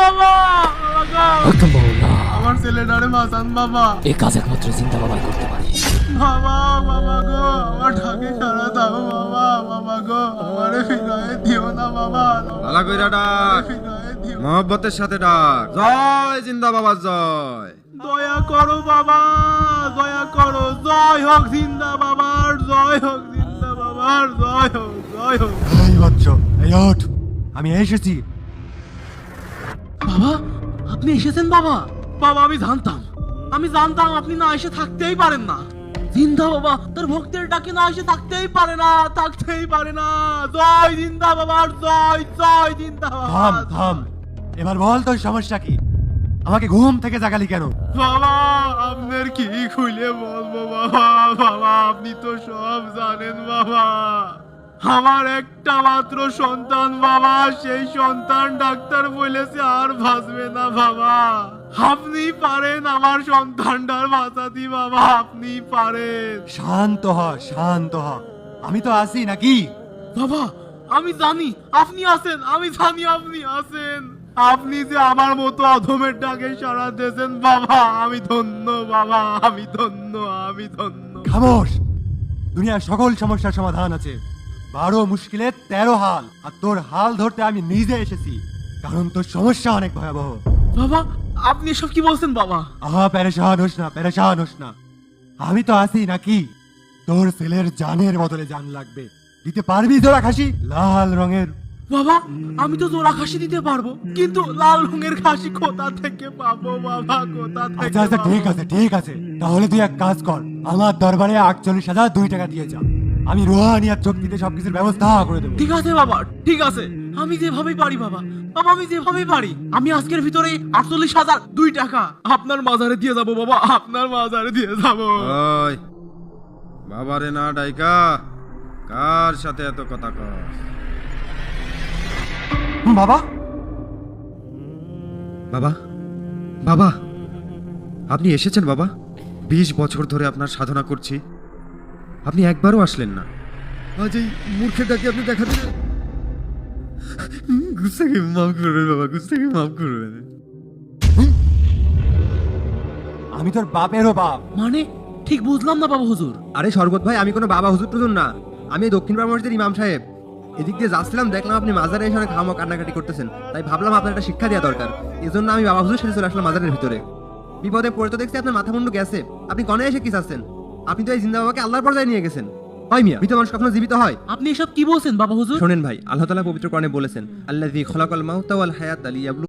বাবা আমার ছেলেটারে বাঁচান বাবা। এই কাজ একমাত্র জিন্দা বাবাই করতে পারে। বাবা বাবা গো আমার ঢাকে সারা দাও বাবা। বাবা গো আমারে ফিরায়ে দিও না বাবা। ভালো কইরা ডাক, ফিরায়ে দিও। মহব্বতের সাথে ডাক, জয় জিন্দা বাবা জয়। দয়া করো বাবা, দয়া করো। জয় হোক জিন্দা বাবার, জয় হোক জিন্দা বাবার, জয় হোক, জয় হোক। এই বচ্চ, এই ওঠ, আমি এসেছি। বাবা আপনি এসেছেন বাবা? বাবা আমি জানতাম আপনি না এসে থাকতেই পারেন না। জিন্দা বাবা তার ভক্তের ডাকে না এসে থাকতেই পারে না। জয় জিন্দা বাবার, জয় জয় জিন্দা থাম বাবা। থাম, এবার বল তোর সমস্যা কি? আমাকে ঘুম থেকে জাগালি কেন? বাবা আপনার কি খুলে বলবো বাবা? বাবা আপনি তো সব জানেন বাবা। আমার একটা মাত্র সন্তান বাবা, সেই সন্তান ডাক্তার বলেছে আর বাঁচবে না বাবা। আপনি পারেন আমার সন্তানটার বাঁচাতে বাবা, আপনি পারেন। শান্ত হ, শান্ত হ, আমি তো আছি নাকি? বাবা আমি জানি আপনি আছেন, আমি জানি আপনি আছেন। আপনি যে আমার মতো অধমের ডাকে সাড়া দিয়েছেন বাবা, আমি ধন্য বাবা, আমি ধন্য, আমি ধন্য। খামোশ, দুনিয়ার সকল সমস্যার সমাধান আছে। 12 মুশকিলে 13 হাল, আর তোর হাল ধরতে আমি নিজে এসেছি, কারণ তোর সমস্যা অনেক ভয়াবহ। বাবা আপনি এসব কি বলছেন বাবা? আহা, পেরেশান হোস না, পেরেশান হোস না, আমি তো আছি নাকি? তোর ছেলের জানের বদলে জান লাগবে, দিতে পারবি জোড়া খাসি লাল রঙের? বাবা আমি তো জোড়া খাসি দিতে পারবো, কিন্তু লাল রঙের খাসি কোথা থেকে পাবো বাবা, কোথা থেকে আচ্ছা আচ্ছা, ঠিক আছে ঠিক আছে, তাহলে তুই এক কাজ কর, আমার দরবারে 48,002 টাকা দিয়ে যা, আমি রোহানিয়ার চুক্তিতে সবকিছুর ব্যবস্থা করে দেবো। ঠিক আছে বাবা, ঠিক আছে, আমি যেভাবেই পারি বাবা। বাবা আমি যেভাবেই পারি, আমি আজকের ভিতরে 48,002 টাকা আপনার মাজারে দিয়ে যাবো বাবা, আপনার মাজারে দিয়ে যাবো। ওই বাবারে না ডাইকা, কার সাথে এত কথা কর? বাবা, বাবা, বাবা আপনি এসেছেন বাবা? 20 বছর ধরে আপনার সাধনা করছি, আপনি একবারও আসলেন না। আজ এই মূর্খের ডাকে আপনি দেখা দিলেন। গুস্তাকে মাফ করবেন বাবা, গুস্তাকে মাফ করবেন। আমি তোর বাপেরও বাপ। মানে ঠিক বুঝলাম না বাবা হুজুর। আরে শরবত ভাই, আমি কোনো বাবা হুজুর টুজুর না, আমি দক্ষিণ পাড়া মসজিদের ইমাম সাহেব। এদিক দিয়ে যাচ্ছিলাম, দেখলাম আপনি মাজারে এসে অনেক হামা কান্নাকাটি করতেছেন, তাই ভাবলাম আপনার একটা শিক্ষা দেওয়া দরকার। এই জন্য আমি বাবা হুজুর সাথে চলে আসলাম মাজারের ভিতরে। বিপদে পড়ে তো দেখছি আপনার মাথা মুন্ডু গেছে, আপনি কনে এসে কি চাচ্ছেন? আপনি তো এই জিন্দা বাবাকে আল্লাহর পর্যায়ে নিয়ে গেছেন। হয় মিয়া, মৃত মানুষ কখনো জীবিত হয়? আপনি এসব কি বলছেন বাবা হুজুর? শোনেন ভাই, আল্লাহ তাআলা পবিত্র কোরআনে বলেছেন, আল্লাযী খালাকাল মাউতা ওয়াল হায়াতা লিয়াবলু